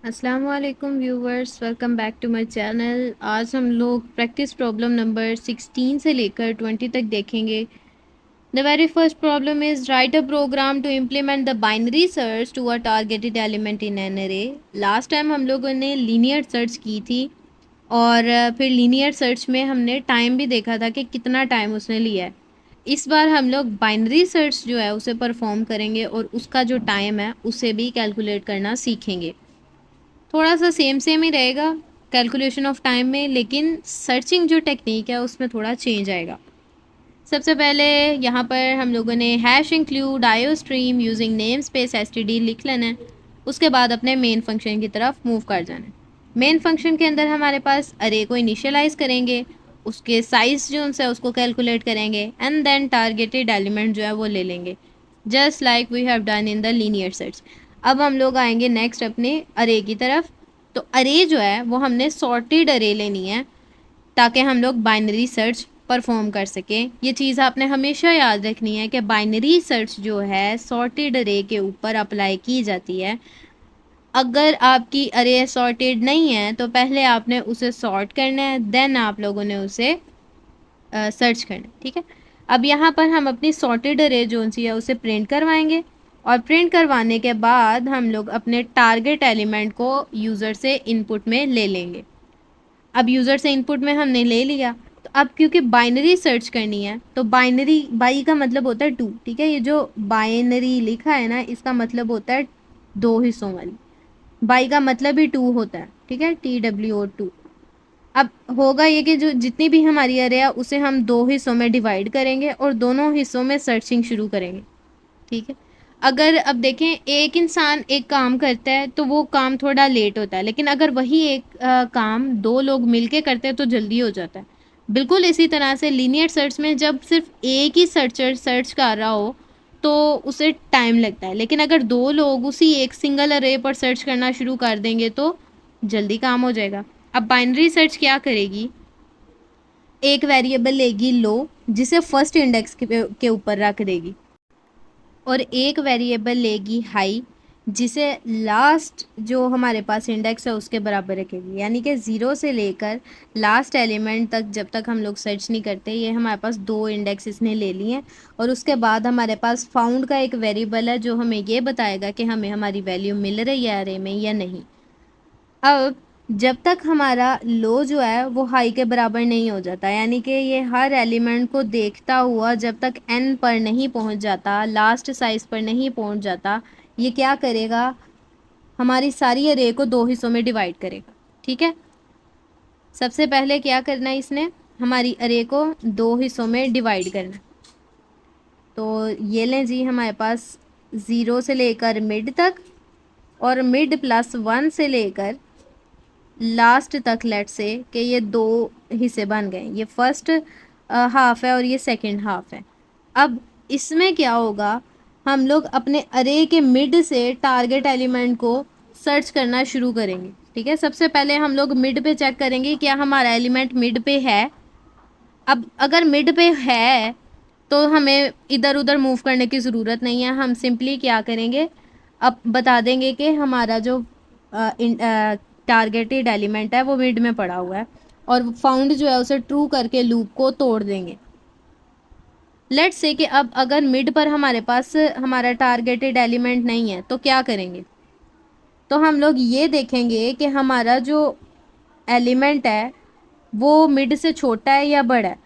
अस्सलाम वालेकुम viewers, welcome back to my channel. आज हम लोग प्रैक्टिस प्रॉब्लम नंबर 16 से लेकर 20 तक देखेंगे। The very first problem is write a program to implement the binary search to a targeted element in an array. Last time हम लोगों ने लीनियर सर्च की थी और फिर लीनियर सर्च में हमने टाइम भी देखा था कि कितना टाइम उसने लिया है। इस बार हम लोग बाइनरी सर्च जो है उसे परफॉर्म करेंगे और उसका जो टाइम है उसे भी कैलकुलेट करना सीखेंगे। थोड़ा सा सेम सेम ही रहेगा कैलकुलेशन ऑफ टाइम में, लेकिन सर्चिंग जो टेक्निक है उसमें थोड़ा चेंज आएगा। सबसे पहले यहाँ पर हम लोगों ने हैश इंक्लूड आयो stream using name space S लिख लेना है। उसके बाद अपने मेन फंक्शन की तरफ मूव कर जाना है। मेन फंक्शन के अंदर हमारे पास अरे को इनिशियलाइज करेंगे, उसके साइज जो उनसे उसको कैलकुलेट करेंगे एंड देन टारगेटेड एलिमेंट जो है वो ले लेंगे, just like we have done in the linear search. अब हम लोग आएंगे नेक्स्ट अपने अरे की तरफ। तो अरे जो है वो हमने सॉर्टेड अरे लेनी है ताकि हम लोग बाइनरी सर्च परफॉर्म कर सकें। ये चीज़ आपने हमेशा याद रखनी है कि बाइनरी सर्च जो है सॉर्टेड अरे के ऊपर अप्लाई की जाती है। अगर आपकी अरे सॉर्टेड नहीं है तो पहले आपने उसे सॉर्ट करना है, देन आप लोगों ने उसे सर्च करना है, ठीक है। अब यहाँ पर हम अपनी सॉर्टेड अरे जो सी है उसे प्रिंट करवाएंगे और प्रिंट करवाने के बाद हम लोग अपने टारगेट एलिमेंट को यूज़र से इनपुट में ले लेंगे। अब यूज़र से इनपुट में हमने ले लिया, तो अब क्योंकि बाइनरी सर्च करनी है तो बाइनरी बाई का मतलब होता है टू, ठीक है। ये जो बाइनरी लिखा है ना इसका मतलब होता है दो हिस्सों वाली। बाई का मतलब ही टू होता है, ठीक है, TWO2। अब होगा ये कि जो जितनी भी हमारी अरे है उसे हम दो हिस्सों में डिवाइड करेंगे और दोनों हिस्सों में सर्चिंग शुरू करेंगे, ठीक है। अगर अब देखें एक इंसान एक काम करता है तो वो काम थोड़ा लेट होता है, लेकिन अगर वही एक काम दो लोग मिलके करते हैं तो जल्दी हो जाता है। बिल्कुल इसी तरह से लीनियर सर्च में जब सिर्फ एक ही सर्चर सर्च कर रहा हो तो उसे टाइम लगता है, लेकिन अगर दो लोग उसी एक सिंगल अरे पर सर्च करना शुरू कर देंगे तो जल्दी काम हो जाएगा। अब बाइनरी सर्च क्या करेगी, एक वेरिएबल लेगी लो जिसे फर्स्ट इंडेक्स के ऊपर रख देगी और एक वेरिएबल लेगी हाई जिसे लास्ट जो हमारे पास इंडेक्स है उसके बराबर रखेगी। यानी कि ज़ीरो से लेकर लास्ट एलिमेंट तक जब तक हम लोग सर्च नहीं करते, ये हमारे पास दो इंडेक्स इसने ले लिए हैं। और उसके बाद हमारे पास फाउंड का एक वेरिएबल है जो हमें ये बताएगा कि हमें हमारी वैल्यू मिल रही है अरे में या नहीं। अब जब तक हमारा लो जो है वो हाई के बराबर नहीं हो जाता, यानी कि ये हर एलिमेंट को देखता हुआ जब तक n पर नहीं पहुंच जाता, लास्ट साइज पर नहीं पहुंच जाता, ये क्या करेगा, हमारी सारी अरे को दो हिस्सों में डिवाइड करेगा, ठीक है। सबसे पहले क्या करना है, इसने हमारी अरे को दो हिस्सों में डिवाइड करना। तो ये लें जी, हमारे पास ज़ीरो से लेकर मिड तक और मिड प्लस वन से लेकर लास्ट तक, लेट से कि ये दो हिस्से बन गए, ये फर्स्ट हाफ है और ये सेकंड हाफ है। अब इसमें क्या होगा, हम लोग अपने अरे के मिड से टारगेट एलिमेंट को सर्च करना शुरू करेंगे, ठीक है। सबसे पहले हम लोग मिड पे चेक करेंगे क्या हमारा एलिमेंट मिड पे है। अब अगर मिड पे है तो हमें इधर उधर मूव करने की ज़रूरत नहीं है, हम सिंपली क्या करेंगे, अब बता देंगे कि हमारा जो टारगेटेड एलिमेंट है वो मिड में पड़ा हुआ है और फाउंड जो है उसे ट्रू करके लूप को तोड़ देंगे। लेट्स से कि अब अगर मिड पर हमारे पास हमारा टारगेटेड एलिमेंट नहीं है तो क्या करेंगे, तो हम लोग ये देखेंगे कि हमारा जो एलिमेंट है वो मिड से छोटा है या बड़ा है,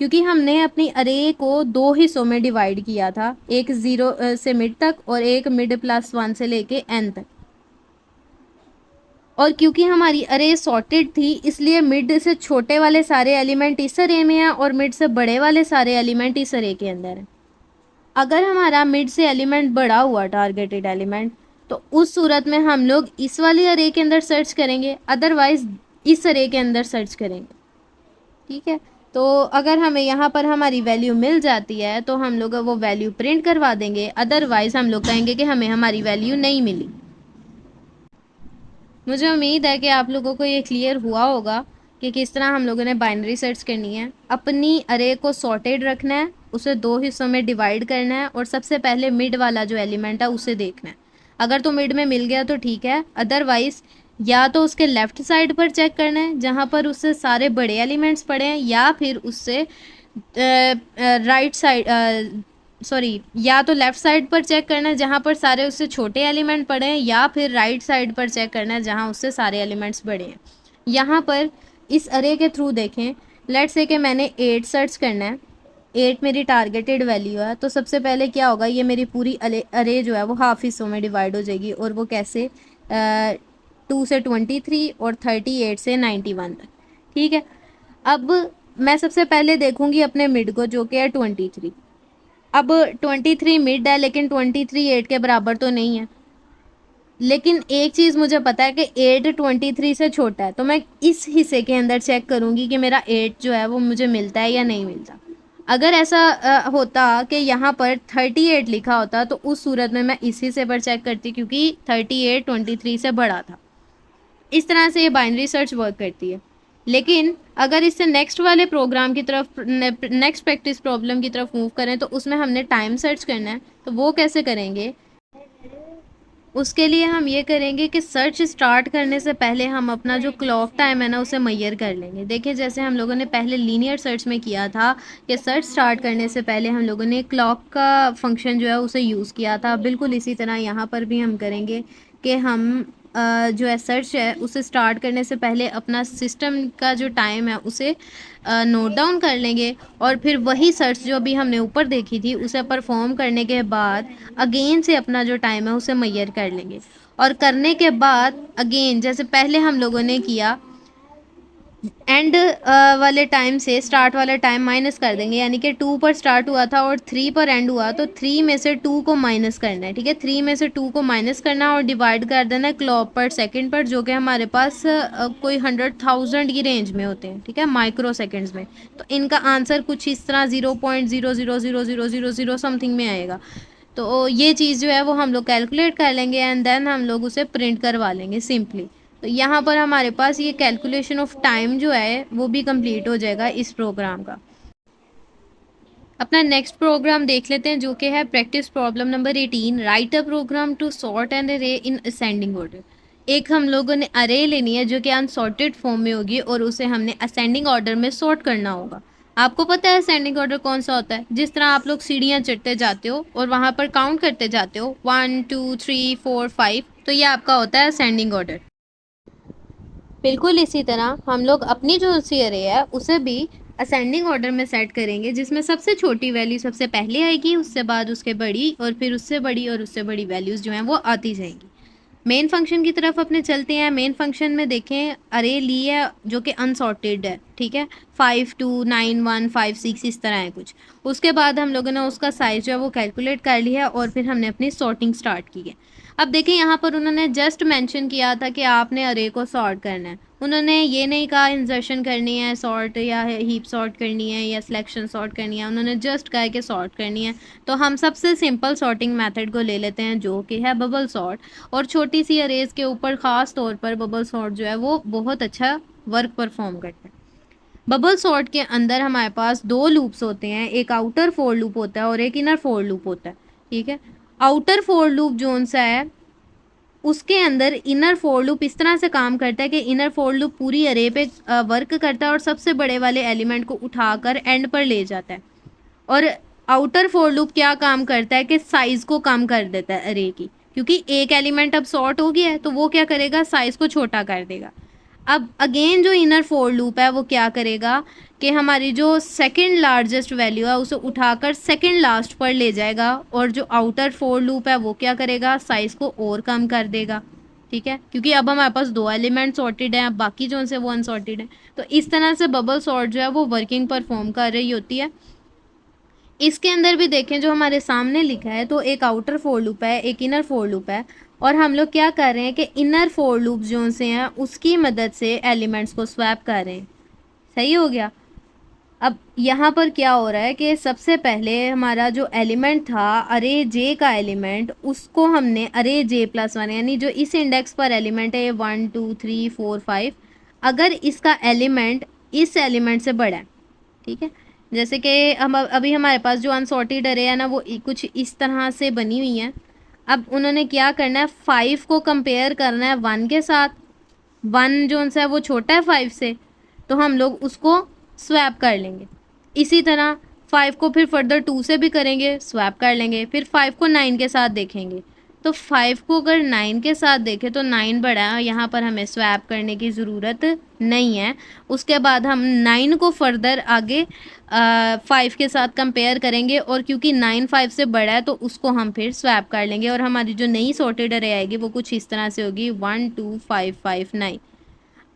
क्योंकि हमने अपनी अरे को दो हिस्सों में डिवाइड किया था, एक ज़ीरो से मिड तक और एक मिड प्लस वन से लेके एन तक। और क्योंकि हमारी अरे सॉर्टेड थी इसलिए मिड से छोटे वाले सारे एलिमेंट इस अरे में हैं और मिड से बड़े वाले सारे एलिमेंट इस अरे के अंदर हैं। अगर हमारा मिड से एलिमेंट बड़ा हुआ टारगेटेड एलिमेंट तो उस सूरत में हम लोग इस वाली अरे के अंदर सर्च करेंगे, अदरवाइज इस अरे के अंदर सर्च करेंगे, ठीक है। तो अगर हमें यहाँ पर हमारी वैल्यू मिल जाती है तो हम लोग वो वैल्यू प्रिंट करवा देंगे, अदरवाइज हम लोग कहेंगे कि हमें हमारी वैल्यू नहीं मिली। मुझे उम्मीद है कि आप लोगों को ये क्लियर हुआ होगा कि किस तरह हम लोगों ने बाइनरी सर्च करनी है। अपनी अरे को सॉर्टेड रखना है, उसे दो हिस्सों में डिवाइड करना है और सबसे पहले मिड वाला जो एलिमेंट है उसे देखना है। अगर तो मिड में मिल गया तो ठीक है, अदरवाइज़ या तो उसके लेफ़्ट साइड पर चेक करना है जहाँ पर उससे सारे बड़े एलिमेंट्स पड़े हैं, या फिर उससे राइट साइड सॉरी, या तो लेफ़्ट साइड पर चेक करना है जहाँ पर सारे उससे छोटे एलिमेंट पड़े हैं, या फिर राइट साइड पर चेक करना है जहाँ उससे सारे एलिमेंट्स बड़े हैं। यहाँ पर इस अरे के थ्रू देखें, लेट्स से कि मैंने 8 सर्च करना है, 8 मेरी टारगेटेड वैल्यू है, तो सबसे पहले क्या होगा, ये मेरी पूरी अरे जो है वो हाफ हिस्सों में डिवाइड हो जाएगी। और वो कैसे, 2 से 23 और 38 से 91 तक। ठीक है, अब मैं सबसे पहले देखूंगी अपने मिड को जो कि है 23। अब 23 मिड है, लेकिन 23 8 के बराबर तो नहीं है। लेकिन एक चीज़ मुझे पता है कि 8 23 से छोटा है, तो मैं इस हिस्से के अंदर चेक करूँगी कि मेरा 8 जो है वो मुझे मिलता है या नहीं मिलता। अगर ऐसा होता कि यहाँ पर 38 लिखा होता तो उस सूरत में मैं इस हिस्से पर चेक करती, क्योंकि 38 23 से बड़ा था। इस तरह से ये बाइनरी सर्च वर्क करती है। लेकिन अगर इससे नेक्स्ट वाले प्रोग्राम की तरफ, नेक्स्ट प्रैक्टिस प्रॉब्लम की तरफ मूव करें, तो उसमें हमने टाइम सर्च करना है। तो वो कैसे करेंगे, उसके लिए हम ये करेंगे कि सर्च स्टार्ट करने से पहले हम अपना जो क्लॉक टाइम है ना उसे मैयर कर लेंगे। देखिए, जैसे हम लोगों ने पहले लीनियर सर्च में किया था कि सर्च स्टार्ट करने से पहले हम लोगों ने क्लॉक का फंक्शन जो है उसे यूज़ किया था, बिल्कुल इसी तरह यहाँ पर भी हम करेंगे कि हम जो है सर्च है उसे स्टार्ट करने से पहले अपना सिस्टम का जो टाइम है उसे नोट डाउन कर लेंगे, और फिर वही सर्च जो अभी हमने ऊपर देखी थी उसे परफॉर्म करने के बाद अगेन से अपना जो टाइम है उसे मैयर कर लेंगे। और करने के बाद अगेन जैसे पहले हम लोगों ने किया, एंड वाले टाइम से स्टार्ट वाला टाइम माइनस कर देंगे, यानी कि 2 पर स्टार्ट हुआ था और 3 पर एंड हुआ, तो 3 में से 2 को माइनस करना है। ठीक है, 3 में से 2 को माइनस करना है और डिवाइड कर देना है क्लॉक पर सेकंड पर, जो कि हमारे पास कोई 100,000 की रेंज में होते हैं। ठीक है, माइक्रो सेकेंड्स में। तो इनका आंसर कुछ इस तरह 0.000000 समथिंग में आएगा। तो ये चीज़ जो है वो हम लोग कैलकुलेट कर लेंगे एंड देन हम लोग उसे प्रिंट करवा लेंगे सिंपली। तो यहाँ पर हमारे पास ये कैलकुलेशन ऑफ टाइम जो है वो भी कंप्लीट हो जाएगा इस प्रोग्राम का। अपना नेक्स्ट प्रोग्राम देख लेते हैं, जो कि है practice problem number 18, write a program to sort an array in ascending order. एक हम लोगों ने अरे लेनी है जो कि अनसॉर्टेड फॉर्म में होगी और उसे हमने असेंडिंग ऑर्डर में सॉर्ट करना होगा। आपको पता है असेंडिंग ऑर्डर कौन सा होता है? जिस तरह आप लोग सीढ़ियाँ चढ़ते जाते हो और वहाँ पर काउंट करते जाते हो 1 2 3 4 5, तो ये आपका होता है असेंडिंग ऑर्डर। बिल्कुल इसी तरह हम लोग अपनी जो सी अरे है उसे भी असेंडिंग ऑर्डर में सेट करेंगे, जिसमें सबसे छोटी वैल्यू सबसे पहले आएगी, उससे बाद उसके बड़ी, और फिर उससे बड़ी और उससे बड़ी वैल्यूज़ जो हैं वो आती जाएंगी। मेन फंक्शन की तरफ अपने चलते हैं। मेन फंक्शन में देखें अरे ली है जो कि अनसॉर्टेड है। ठीक है, 5 2 9 1 5 6 इस तरह है कुछ। उसके बाद हम लोगों ने उसका साइज़ जो है वो कैलकुलेट कर लिया और फिर हमने अपनी सॉर्टिंग स्टार्ट की है। अब देखिए, यहाँ पर उन्होंने जस्ट मेंशन किया था कि आपने अरे को सॉर्ट करना है। उन्होंने ये नहीं कहा इंसर्शन करनी है, सॉर्ट या हीप सॉर्ट करनी है या सिलेक्शन सॉर्ट करनी है, उन्होंने जस्ट कहा कि सॉर्ट करनी है। तो हम सबसे सिंपल सॉर्टिंग मेथड को ले लेते हैं जो कि है बबल सॉर्ट। और छोटी सी अरेज के ऊपर ख़ास तौर पर बबल सॉर्ट जो है वो बहुत अच्छा वर्क परफॉर्म करता है। बबल सॉर्ट के अंदर हमारे पास दो लूप्स होते हैं, एक आउटर फोर लूप होता है और एक इनर फोर लूप होता है। ठीक है, आउटर फोर लूप जोन सा है उसके अंदर इनर फोर लूप इस तरह से काम करता है कि इनर फोर लूप पूरी अरे पे वर्क करता है और सबसे बड़े वाले एलिमेंट को उठाकर एंड पर ले जाता है। और आउटर फोर लूप क्या काम करता है कि साइज को कम कर देता है अरे की, क्योंकि एक एलिमेंट अब सॉर्ट हो गया है तो वो क्या करेगा, साइज को छोटा कर देगा। अब अगेन जो इनर फोर लूप है वो क्या करेगा कि हमारी जो सेकंड लार्जेस्ट वैल्यू है उसे उठाकर सेकंड लास्ट पर ले जाएगा, और जो आउटर फोर लूप है वो क्या करेगा, साइज को और कम कर देगा। ठीक है, क्योंकि अब हमारे पास दो एलिमेंट सॉर्टेड हैं, अब बाकी जो उनसे वो अनसॉर्टेड हैं। तो इस तरह से बबल सॉर्ट जो है वो वर्किंग परफॉर्म कर रही होती है। इसके अंदर भी देखें जो हमारे सामने लिखा है, तो एक आउटर फोर लूप है, एक इनर फोर लूप है, और हम लोग क्या कर रहे हैं कि इनर फोर लूप जो से हैं उसकी मदद से एलिमेंट्स को स्वैप कर रहे हैं। सही हो गया। अब यहाँ पर क्या हो रहा है कि सबसे पहले हमारा जो एलिमेंट था अरे जे का एलिमेंट, उसको हमने अरे जे प्लस वन, यानी जो इस इंडेक्स पर एलिमेंट है 1 2 3 4 5, अगर इसका एलिमेंट इस एलिमेंट से बड़ा है। ठीक है, जैसे कि हम अभी हमारे पास जो अनसॉर्टेड अरे है ना वो कुछ इस तरह से बनी हुई है। अब उन्होंने क्या करना है, 5 को कंपेयर करना है 1 के साथ। 1 जो सा है वो छोटा है 5 से, तो हम लोग उसको स्वैप कर लेंगे। इसी तरह 5 को फिर फर्दर 2 से भी करेंगे, स्वैप कर लेंगे। फिर 5 को 9 के साथ देखेंगे, तो 5 को अगर 9 के साथ देखें तो 9 बड़ा है, यहाँ पर हमें स्वैप करने की ज़रूरत नहीं है। उसके बाद हम 9 को फर्दर आगे 5 के साथ कंपेयर करेंगे, और क्योंकि 9 5 से बड़ा है तो उसको हम फिर स्वैप कर लेंगे, और हमारी जो नई सॉर्टेड अरे आएगी वो कुछ इस तरह से होगी 1 2 5 5 9।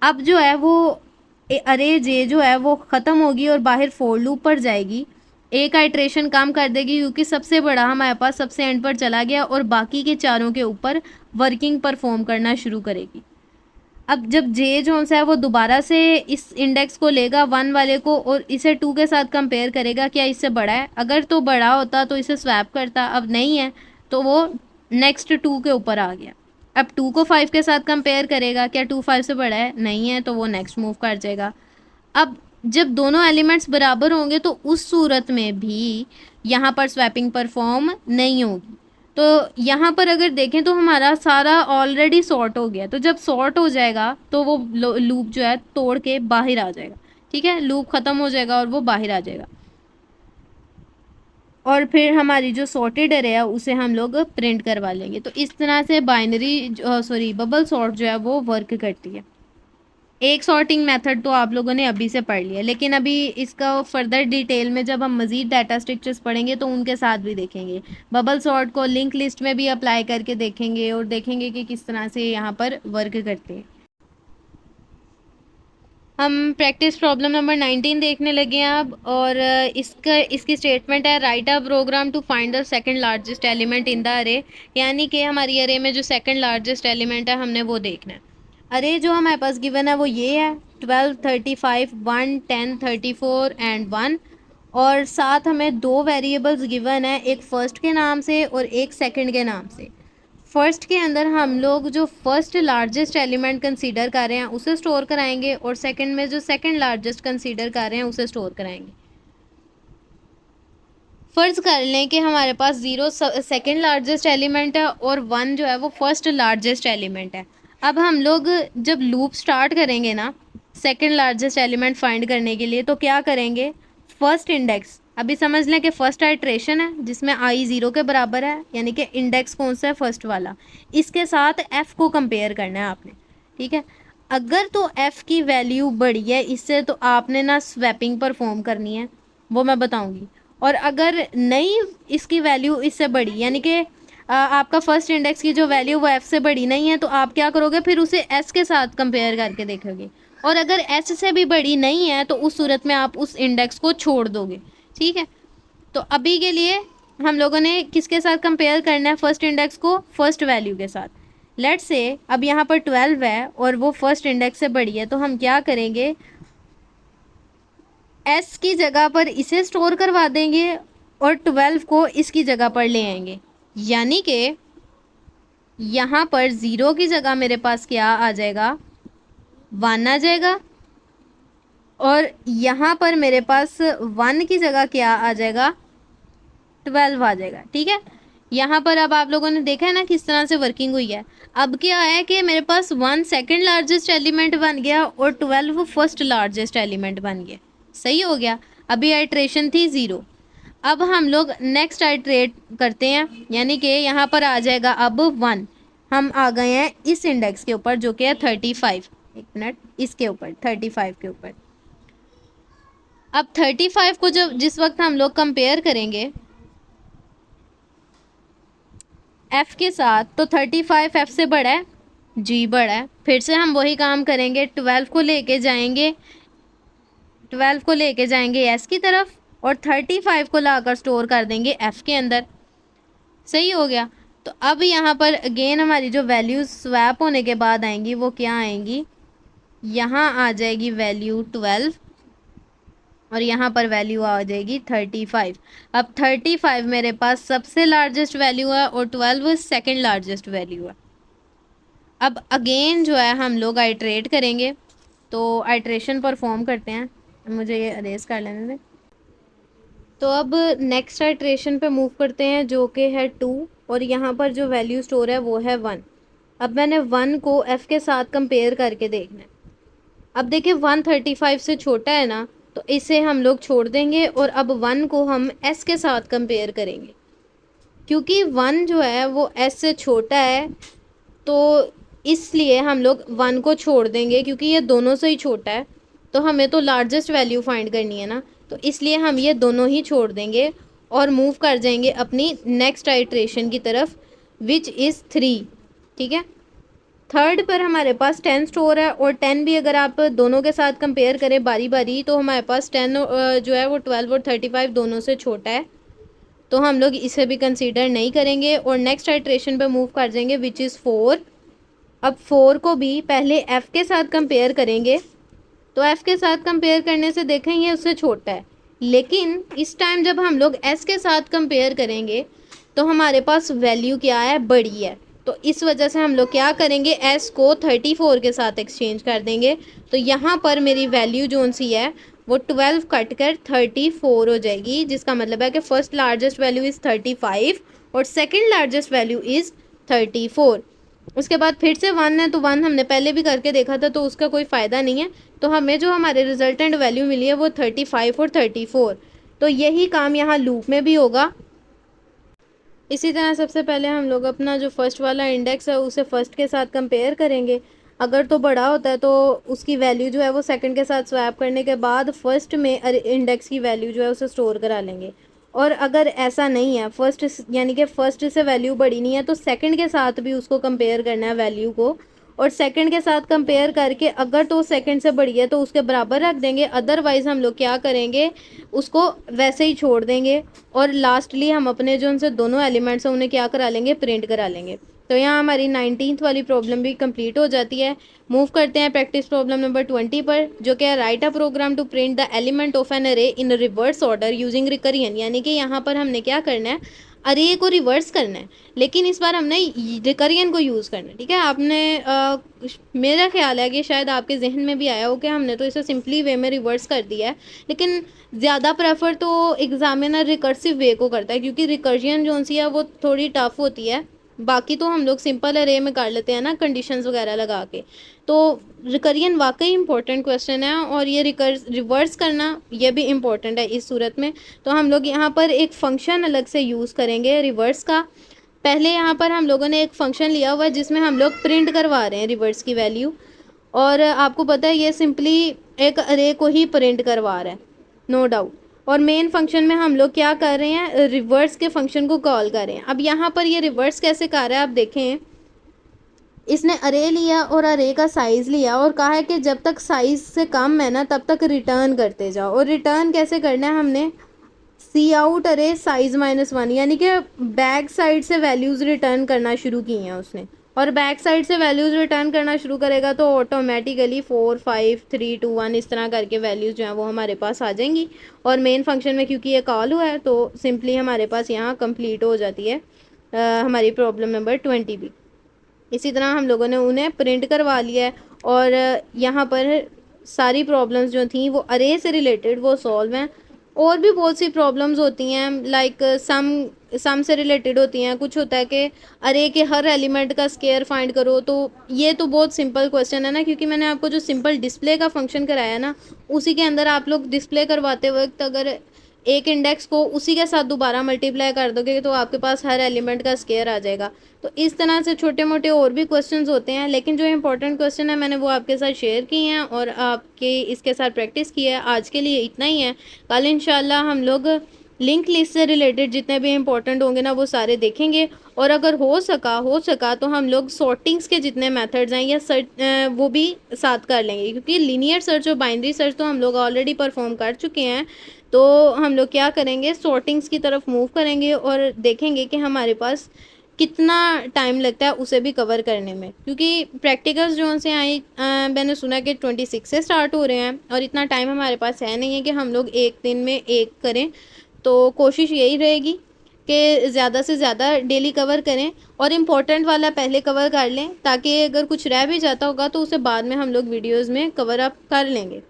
अब जो है वो अरे जे जो है वो ख़त्म होगी और बाहर फोर लूप पर जाएगी। एक आइट्रेशन काम कर देगी क्योंकि सबसे बड़ा हमारे पास सबसे एंड पर चला गया, और बाकी के चारों के ऊपर वर्किंग परफॉर्म करना शुरू करेगी। अब जब जे जो है वो दोबारा से इस इंडेक्स को लेगा 1 वाले को और इसे 2 के साथ कंपेयर करेगा, क्या इससे बड़ा है? अगर तो बड़ा होता तो इसे स्वैप करता, अब नहीं है तो वो नेक्स्ट 2 के ऊपर आ गया। अब 2 को 5 के साथ कंपेयर करेगा, क्या 2 5 से बड़ा है? नहीं है, तो वो नेक्स्ट मूव कर जाएगा। अब जब दोनों एलिमेंट्स बराबर होंगे तो उस सूरत में भी यहाँ पर स्वैपिंग परफॉर्म नहीं होगी। तो यहाँ पर अगर देखें तो हमारा सारा ऑलरेडी सॉर्ट हो गया, तो जब सॉर्ट हो जाएगा तो वो लूप जो है तोड़ के बाहर आ जाएगा। ठीक है, लूप ख़त्म हो जाएगा और वो बाहर आ जाएगा, और फिर हमारी जो सॉर्टेड अरे है उसे हम लोग प्रिंट करवा लेंगे। तो इस तरह से बाइनरी बबल सॉर्ट जो है वो वर्क करती है। एक सॉर्टिंग मेथड तो आप लोगों ने अभी से पढ़ लिया, लेकिन अभी इसका फर्दर डिटेल में जब हम मज़ीद डाटा स्ट्रक्चर्स पढ़ेंगे तो उनके साथ भी देखेंगे। बबल सॉर्ट को लिंक लिस्ट में भी अप्लाई करके देखेंगे और देखेंगे कि किस तरह से यहाँ पर वर्क करते हैं। हम प्रैक्टिस प्रॉब्लम नंबर 19 देखने लगे हैं अब, और इसकी स्टेटमेंट है write a program to find the second largest element in the array, यानी कि हमारी अरे में जो सेकंड लार्जेस्ट एलिमेंट है हमने वो देखना है। अरे जो हमारे पास गिवन है वो ये है 12 35 1 10 34 एंड 1, और साथ हमें दो वेरिएबल्स गिवन है, एक फर्स्ट के नाम से और एक सेकंड के नाम से। फर्स्ट के अंदर हम लोग जो फर्स्ट लार्जेस्ट एलिमेंट कंसीडर कर रहे हैं उसे स्टोर कराएंगे, और सेकंड में जो सेकंड लार्जेस्ट कंसीडर कर रहे हैं उसे स्टोर कराएंगे। फ़र्ज़ कर लें कि हमारे पास 0 सेकंड लार्जेस्ट एलिमेंट है और 1 जो है वो फर्स्ट लार्जेस्ट एलिमेंट है। अब हम लोग जब लूप स्टार्ट करेंगे ना सेकंड लार्जेस्ट एलिमेंट फाइंड करने के लिए, तो क्या करेंगे, फर्स्ट इंडेक्स, अभी समझ लें कि फर्स्ट आइट्रेशन है जिसमें आई 0 के बराबर है, यानी कि इंडेक्स कौन सा है, फर्स्ट वाला, इसके साथ एफ़ को कंपेयर करना है आपने। ठीक है, अगर तो एफ़ की वैल्यू बड़ी है इससे तो आपने ना स्वैपिंग परफॉर्म करनी है, वो मैं बताऊंगी। और अगर नहीं इसकी वैल्यू इससे बड़ी, यानी कि आपका फर्स्ट इंडेक्स की जो वैल्यू वो एफ़ से बड़ी नहीं है, तो आप क्या करोगे, फिर उसे एस के साथ कंपेयर करके देखोगे, और अगर एस से भी बड़ी नहीं है तो उस सूरत में आप उस इंडेक्स को छोड़ दोगे। ठीक है, तो अभी के लिए हम लोगों ने किसके साथ कंपेयर करना है, फर्स्ट इंडेक्स को फर्स्ट वैल्यू के साथ। लेट्स से अब यहाँ पर 12 है और वो फर्स्ट इंडेक्स से बड़ी है, तो हम क्या करेंगे, एस की जगह पर इसे स्टोर करवा देंगे और 12 को इसकी जगह पर ले आएंगे, यानी कि यहाँ पर 0 की जगह मेरे पास क्या आ जाएगा, 1 आ जाएगा, और यहाँ पर मेरे पास 1 की जगह क्या आ जाएगा, 12 आ जाएगा। ठीक है, यहाँ पर अब आप लोगों ने देखा है ना किस तरह से वर्किंग हुई है। अब क्या है कि मेरे पास 1 सेकंड लार्जेस्ट एलिमेंट बन गया और 12 फर्स्ट लार्जेस्ट एलिमेंट बन गया, सही हो गया। अभी आइट्रेशन थी 0, अब हम लोग नेक्स्ट आइट्रेट करते हैं, यानी कि यहाँ पर आ जाएगा अब 1, हम आ गए हैं इस इंडेक्स के ऊपर जो कि है 35, एक मिनट, इसके ऊपर 35 के ऊपर। अब 35 को जब जिस वक्त हम लोग कंपेयर करेंगे एफ़ के साथ, तो 35 एफ़ से बड़ा है, जी बड़ा है। फिर से हम वही काम करेंगे, 12 को लेके जाएंगे, 12 को लेके जाएंगे एस की तरफ, और 35 को लाकर स्टोर कर देंगे एफ़ के अंदर, सही हो गया। तो अब यहाँ पर अगेन हमारी जो वैल्यूज स्वैप होने के बाद आएंगी वो क्या आएंगी, यहाँ आ जाएगी वैल्यू 12 और यहाँ पर वैल्यू आ जाएगी 35। अब 35 मेरे पास सबसे लार्जेस्ट वैल्यू है और 12 सेकंड लार्जेस्ट वैल्यू है। अब अगेन जो है हम लोग आइट्रेट करेंगे, तो आइट्रेशन परफॉर्म करते हैं, मुझे ये अरेज कर लेने दें। तो अब नेक्स्ट आइट्रेशन पे मूव करते हैं जो कि है 2, और यहाँ पर जो वैल्यू स्टोर है वो है 1। अब मैंने 1 को f के साथ कंपेयर करके देखना है। अब देखिए 135 से छोटा है ना, तो इसे हम लोग छोड़ देंगे और अब 1 को हम s के साथ कंपेयर करेंगे। क्योंकि 1 जो है वो s से छोटा है, तो इसलिए हम लोग 1 को छोड़ देंगे, क्योंकि ये दोनों से ही छोटा है। तो हमें तो लार्जेस्ट वैल्यू फाइंड करनी है ना, तो इसलिए हम ये दोनों ही छोड़ देंगे और मूव कर जाएंगे अपनी नेक्स्ट आइट्रेशन की तरफ, विच इज़ 3। ठीक है, थर्ड पर हमारे पास 10 स्टोर है, और 10 भी अगर आप दोनों के साथ कंपेयर करें बारी बारी, तो हमारे पास 10 जो है वो 12 और 35 दोनों से छोटा है, तो हम लोग इसे भी कंसीडर नहीं करेंगे और नेक्स्ट आइट्रेशन पे मूव कर जाएंगे, विच इज़ 4। अब 4 को भी पहले f के साथ कंपेयर करेंगे, तो f के साथ कंपेयर करने से देखें ये उससे छोटा है, लेकिन इस टाइम जब हम लोग s के साथ कंपेयर करेंगे तो हमारे पास वैल्यू क्या है, बड़ी है। तो इस वजह से हम लोग क्या करेंगे, s को 34 के साथ एक्सचेंज कर देंगे। तो यहाँ पर मेरी वैल्यू जो सी है वो 12 कट कर 34 हो जाएगी, जिसका मतलब है कि फर्स्ट लार्जेस्ट वैल्यू इज़ 35 और सेकेंड लार्जेस्ट वैल्यू इज़ 34। उसके बाद फिर से 1 है, तो 1 हमने पहले भी करके देखा था, तो उसका कोई फ़ायदा नहीं है। तो हमें जो हमारे रिजल्टेंट वैल्यू मिली है वो 35 और 34। तो यही काम यहाँ लूप में भी होगा। इसी तरह सबसे पहले हम लोग अपना जो फर्स्ट वाला इंडेक्स है उसे फर्स्ट के साथ कंपेयर करेंगे। अगर तो बड़ा होता है तो उसकी वैल्यू जो है वो सेकंड के साथ स्वैप करने के बाद फर्स्ट में इंडेक्स की वैल्यू जो है उसे स्टोर करा लेंगे। और अगर ऐसा नहीं है, फर्स्ट यानी कि फर्स्ट से वैल्यू बड़ी नहीं है, तो सेकंड के साथ भी उसको कंपेयर करना है वैल्यू को, और सेकंड के साथ कंपेयर करके अगर तो सेकंड से बड़ी है तो उसके बराबर रख देंगे, अदरवाइज़ हम लोग क्या करेंगे, उसको वैसे ही छोड़ देंगे। और लास्टली हम अपने जो उनसे दोनों एलिमेंट्स हैं उन्हें क्या करा लेंगे, प्रिंट करा लेंगे। तो यहाँ हमारी 19th वाली प्रॉब्लम भी कंप्लीट हो जाती है। मूव करते हैं प्रैक्टिस प्रॉब्लम नंबर 20 पर, जो कि है write a program to print the element of an array in reverse order using recursion. यानी कि यहाँ पर हमने क्या करना है, अरे को रिवर्स करना है, लेकिन इस बार हमने रिकरियन को यूज़ करना है। ठीक है, आपने मेरा ख्याल है कि शायद आपके जहन में भी आया हो कि हमने तो इसे सिंपली वे में रिवर्स कर दिया है, लेकिन ज़्यादा प्रेफर तो एग्जामिनर रिकर्सिव वे को करता है, क्योंकि रिकर्जन जो सी है वो थोड़ी टफ होती है। बाकी तो हम लोग सिंपल अरे में कर लेते हैं ना, कंडीशंस वगैरह लगा के। तो रिकरियन वाकई इंपॉर्टेंट क्वेश्चन है, और ये रिवर्स करना ये भी इम्पोर्टेंट है इस सूरत में। तो हम लोग यहाँ पर एक फ़ंक्शन अलग से यूज़ करेंगे रिवर्स का। पहले यहाँ पर हम लोगों ने एक फ़ंक्शन लिया हुआ है जिसमें हम लोग प्रिंट करवा रहे हैं रिवर्स की वैल्यू, और आपको पता है ये सिंपली एक अरे को ही प्रिंट करवा रहा है, नो डाउट। और मेन फंक्शन में हम लोग क्या कर रहे हैं, रिवर्स के फंक्शन को कॉल कर रहे हैं। अब यहाँ पर ये रिवर्स कैसे कर रहा है, आप देखें, इसने अरे लिया और अरे का साइज़ लिया और कहा है कि जब तक साइज़ से कम है ना तब तक रिटर्न करते जाओ। और रिटर्न कैसे करना है, हमने सी आउट अरे साइज़ -1, यानी कि बैक साइड से वैल्यूज़ रिटर्न करना शुरू की हैं उसने। और बैक साइड से वैल्यूज़ रिटर्न करना शुरू करेगा तो ऑटोमेटिकली 4 5 3 2 1 इस तरह करके वैल्यूज़ जो हैं वो हमारे पास आ जाएंगी। और मेन फंक्शन में क्योंकि ये कॉल हुआ है तो सिंपली हमारे पास यहाँ कंप्लीट हो जाती है हमारी प्रॉब्लम नंबर 20 भी। इसी तरह हम लोगों ने उन्हें प्रिंट करवा लिया है, और यहाँ पर सारी प्रॉब्लम्स जो थी वो अरे से रिलेटेड वो सॉल्व हैं। और भी बहुत सी प्रॉब्लम्स होती हैं, लाइक सम से रिलेटेड होती हैं। कुछ होता है कि अरे के हर एलिमेंट का स्केयर फाइंड करो, तो ये तो बहुत सिंपल क्वेश्चन है ना, क्योंकि मैंने आपको जो सिंपल डिस्प्ले का फंक्शन कराया ना, उसी के अंदर आप लोग डिस्प्ले करवाते वक्त अगर एक इंडेक्स को उसी के साथ दोबारा मल्टीप्लाई कर दोगे तो आपके पास हर एलिमेंट का स्केयर आ जाएगा। तो इस तरह से छोटे मोटे और भी क्वेश्चंस होते हैं, लेकिन जो इंपॉर्टेंट क्वेश्चन है मैंने वो आपके साथ शेयर किए हैं और आपके इसके साथ प्रैक्टिस की है। आज के लिए इतना ही है। कल इंशाल्लाह हम लोग लिंक लिस्ट से रिलेटेड जितने भी इंपॉर्टेंट होंगे ना वो सारे देखेंगे, और अगर हो सका तो हम लोग सॉर्टिंग्स के जितने मेथड्स हैं या सर्च वो भी साथ कर लेंगे, क्योंकि लीनियर सर्च और बाइनरी सर्च तो हम लोग ऑलरेडी परफॉर्म कर चुके हैं। तो हम लोग क्या करेंगे, सॉर्टिंग्स की तरफ मूव करेंगे और देखेंगे कि हमारे पास कितना टाइम लगता है उसे भी कवर करने में, क्योंकि प्रैक्टिकल्स जो से आई मैंने सुना कि 26 से स्टार्ट हो रहे हैं और इतना टाइम हमारे पास है नहीं है कि हम लोग एक दिन में एक करें। तो कोशिश यही रहेगी कि ज़्यादा से ज़्यादा डेली कवर करें और इम्पोर्टेंट वाला पहले कवर कर लें, ताकि अगर कुछ रह भी जाता होगा तो उसे बाद में हम लोग वीडियोज़ में कवर अप कर लेंगे।